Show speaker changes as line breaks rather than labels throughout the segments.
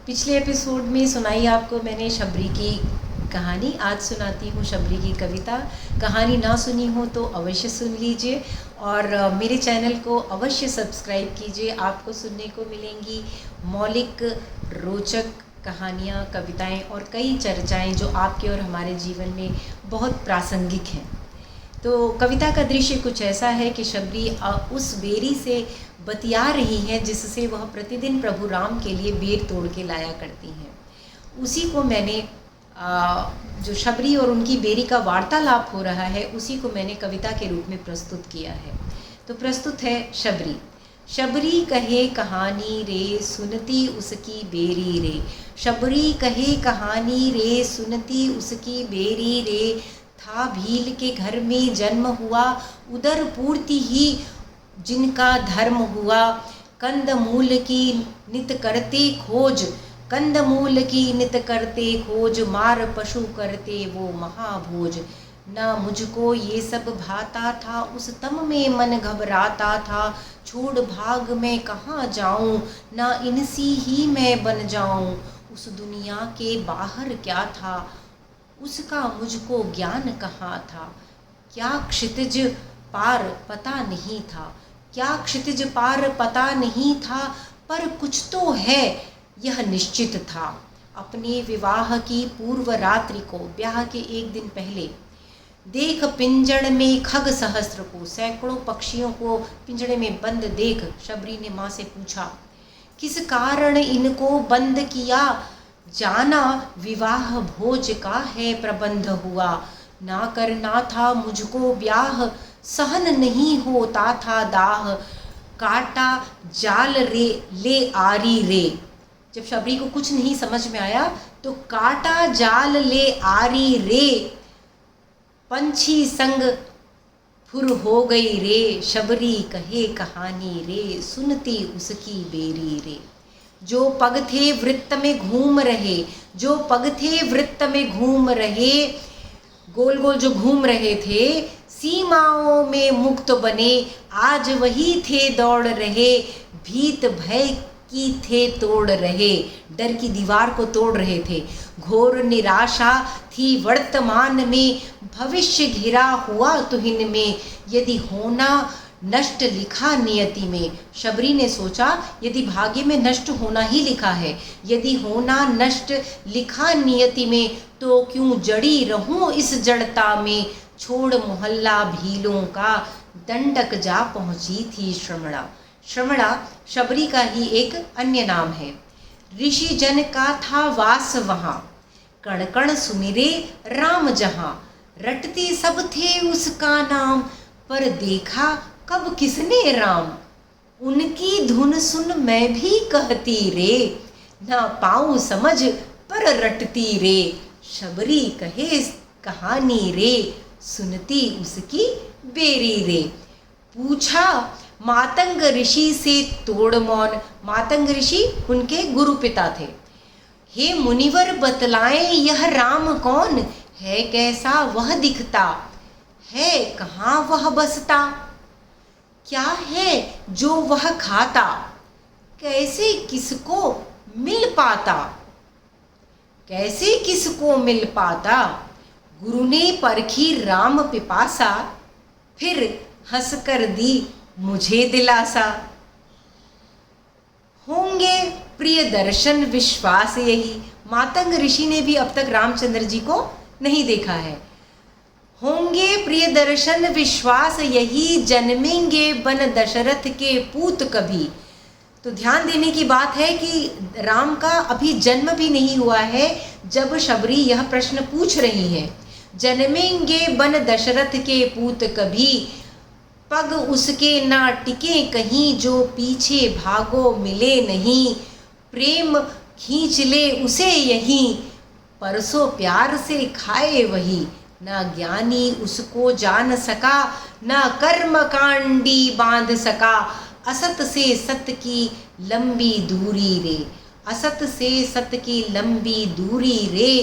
पिछले एपिसोड में सुनाई आपको मैंने शबरी की कहानी। आज सुनाती हूँ शबरी की कविता। कहानी ना सुनी हो तो अवश्य सुन लीजिए और मेरे चैनल को अवश्य सब्सक्राइब कीजिए। आपको सुनने को मिलेंगी मौलिक रोचक कहानियाँ, कविताएं और कई चर्चाएं जो आपके और हमारे जीवन में बहुत प्रासंगिक हैं। तो कविता का दृश्य कुछ ऐसा है कि शबरी उस बेरी से बतिया रही हैं जिससे वह प्रतिदिन प्रभु राम के लिए बेर तोड़ के लाया करती हैं। उसी को मैंने जो शबरी और उनकी बेरी का वार्तालाप हो रहा है उसी को मैंने कविता के रूप में प्रस्तुत किया है। तो प्रस्तुत है शबरी। शबरी कहे कहानी रे, सुनती उसकी बेरी रे। शबरी कहे कहानी रे, सुनती उसकी बेरी रे। था भील के घर में जन्म हुआ, उदर पूर्ति ही जिनका धर्म हुआ। कंद मूल की नित करते खोज, कंद मूल की नित करते खोज। मार पशु करते वो महाभोज। ना मुझको ये सब भाता था, उस तम में मन घबराता था। छोड़ भाग मैं कहाँ जाऊँ, ना इनसी ही मैं बन जाऊँ। उस दुनिया के बाहर क्या था, उसका मुझको ज्ञान कहाँ था। क्या क्षितिज पार पता नहीं था, क्या क्षितिज पार पता नहीं था। पर कुछ तो है यह निश्चित था। अपने विवाह की पूर्व रात्रि को, ब्याह के एक दिन पहले, देख पिंजड़ में खग सहस्त्र को, सैकड़ों पक्षियों को पिंजड़े में बंद देख शबरी ने माँ से पूछा, किस कारण इनको बंद किया। जाना विवाह भोज का है प्रबंध हुआ। ना करना था मुझको ब्याह, सहन नहीं होता था दाह। काटा जाल रे ले आरी रे। जब शबरी को कुछ नहीं समझ में आया तो काटा जाल ले आरी रे। पंछी संग फुर हो गई रे। शबरी कहे कहानी रे, सुनती उसकी बेरी रे। जो पग थे वृत्त में घूम रहे, जो पग थे वृत्त में घूम रहे, गोल गोल जो घूम रहे थे, सीमाओं में मुक्त बने। आज वही थे दौड़ रहे, भीत भय की थे तोड़ रहे। डर की दीवार को तोड़ रहे थे। घोर निराशा थी वर्तमान में, भविष्य घिरा हुआ तुहिन में। यदि होना नष्ट लिखा नियति में। शबरी ने सोचा यदि भाग्य में नष्ट होना ही लिखा है, यदि होना नष्ट लिखा नियति में, तो क्यों जड़ी रहूं इस जड़ता में। छोड़ मोहल्ला भीलों का, दंडक जा पहुंची थी श्रमणा। श्रमणा शबरी का ही एक अन्य नाम है। ऋषि जन का था वास वहाँ, कण कण सुमिरे राम जहाँ। रटते सब थे उसका नाम, पर देखा कब किसने राम। उनकी धुन सुन मैं भी कहती रे, ना पाऊं समझ पर रटती रे। शबरी कहे कहानी रे, सुनती उसकी बेरी रे। पूछा मातंग ऋषि से तोड़ मौन। मातंग ऋषि उनके गुरु पिता थे। हे मुनिवर बतलाएं यह राम कौन, है कैसा वह दिखता, है कहाँ वह बसता। क्या है जो वह खाता, कैसे किसको मिल पाता, कैसे किसको मिल पाता। गुरु ने परखी राम पिपासा, फिर हंस कर दी मुझे दिलासा। होंगे प्रिय दर्शन विश्वास यही। मातंग ऋषि ने भी अब तक रामचंद्र जी को नहीं देखा है। होंगे प्रिय दर्शन विश्वास यही, जन्मेंगे बन दशरथ के पूत कभी। तो ध्यान देने की बात है कि राम का अभी जन्म भी नहीं हुआ है जब शबरी यह प्रश्न पूछ रही हैं। जन्मेंगे बन दशरथ के पूत कभी, पग उसके ना टिके कहीं, जो पीछे भागो मिले नहीं। प्रेम खींच ले उसे यहीं, परसों प्यार से खाए वही। ना ज्ञानी उसको जान सका, ना कर्म कांडी बांध सका। असत से सत की लंबी दूरी रे, असत से सत की लंबी दूरी रे।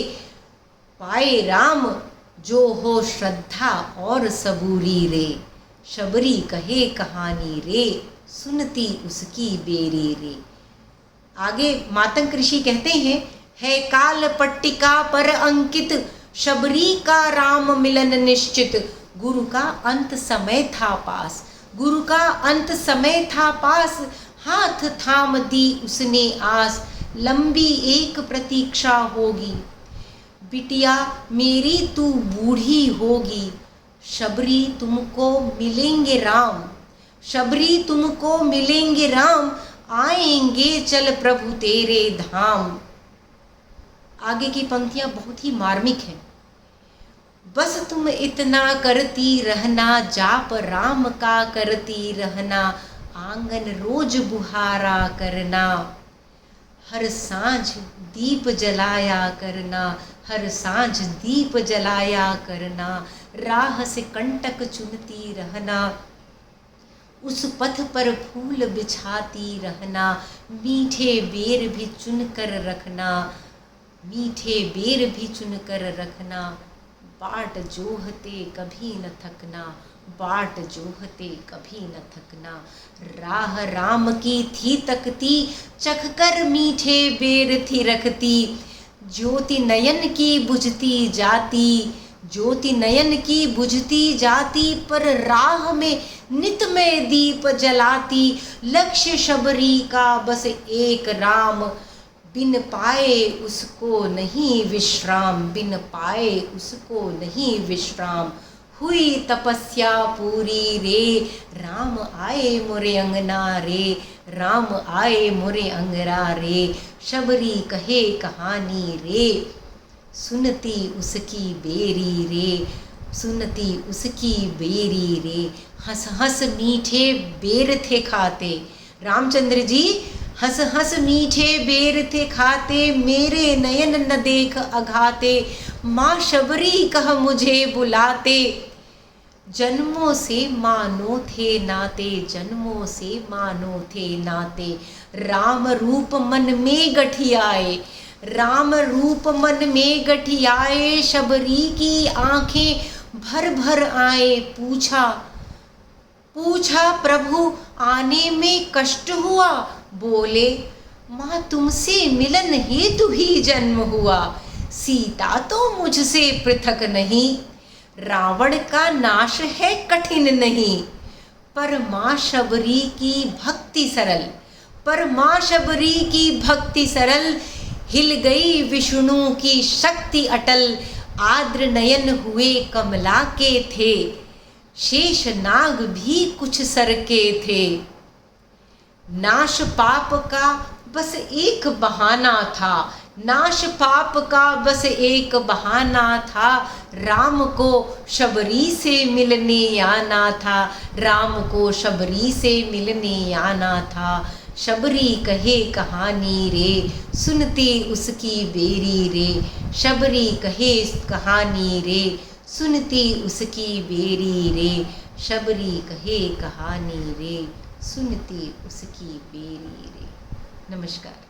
पाए राम जो हो श्रद्धा और सबूरी रे। शबरी कहे कहानी रे, सुनती उसकी बेरी रे। आगे मातंग ऋषि कहते हैं, है काल पट्टिका पर अंकित, शबरी का राम मिलन निश्चित। गुरु का अंत समय था पास, गुरु का अंत समय था पास, हाथ थाम दी उसने आस, लंबी एक प्रतीक्षा होगी। बिटिया मेरी तू बूढ़ी होगी, शबरी तुमको मिलेंगे राम, शबरी तुमको मिलेंगे राम, आएंगे चल प्रभु तेरे धाम। आगे की पंक्तियां बहुत ही मार्मिक हैं। बस तुम इतना करती रहना, जाप राम का करती रहना, आंगन रोज बुहारा करना, हर सांझ दीप जलाया करना, हर सांझ दीप जलाया करना, राह से कंटक चुनती रहना, उस पथ पर फूल बिछाती रहना, मीठे बेर भी चुनकर रखना, मीठे बेर भी चुनकर रखना, बाट जोहते कभी न थकना, बाट जोहते कभी न थकना। राह राम की थी तकती, चखकर मीठे बेर थी रखती, ज्योति नयन की बुझती जाती, ज्योति नयन की बुझती जाती, पर राह में नित में दीप जलाती, लक्ष्य शबरी का बस एक राम, बिन पाए उसको नहीं विश्राम, बिन पाए उसको नहीं विश्राम। हुई तपस्या पूरी रे, राम आए मोरे अंगना रे, राम आए मोरे अंगना रे, शबरी कहे कहानी रे, सुनती उसकी बेरी रे, सुनती उसकी बेरी रे। हंस हंस मीठे बेर थे खाते, रामचंद्र जी हंस हंस मीठे बेर थे खाते, मेरे नयन न देख अघाते, माँ शबरी कह मुझे बुलाते, जन्मों से मानो थे नाते, जन्मों से मानो थे नाते। राम रूप मन में गठियाए, राम रूप मन में गठियाए, शबरी की आंखें भर भर आए, पूछा पूछा प्रभु आने में कष्ट हुआ, बोले माँ तुमसे मिलन हेतु ही जन्म हुआ, सीता तो मुझसे पृथक नहीं, रावण का नाश है कठिन नहीं, पर माँ शबरी की भक्ति सरल, पर माँ शबरी की भक्ति सरल, हिल गई विष्णु की शक्ति अटल, आद्र नयन हुए कमला के थे, शेष नाग भी कुछ सर के थे। नाश पाप का बस एक बहाना था, नाश पाप का बस एक बहाना था, राम को शबरी से मिलने आना था, राम को शबरी से मिलने आना था। शबरी कहे कहानी रे, सुनते उसकी बेरी रे, शबरी कहे कहानी रे, सुनती उसकी बेरी रे, शबरी कहे कहानी रे, सुनती उसकी बेरी रे। नमस्कार।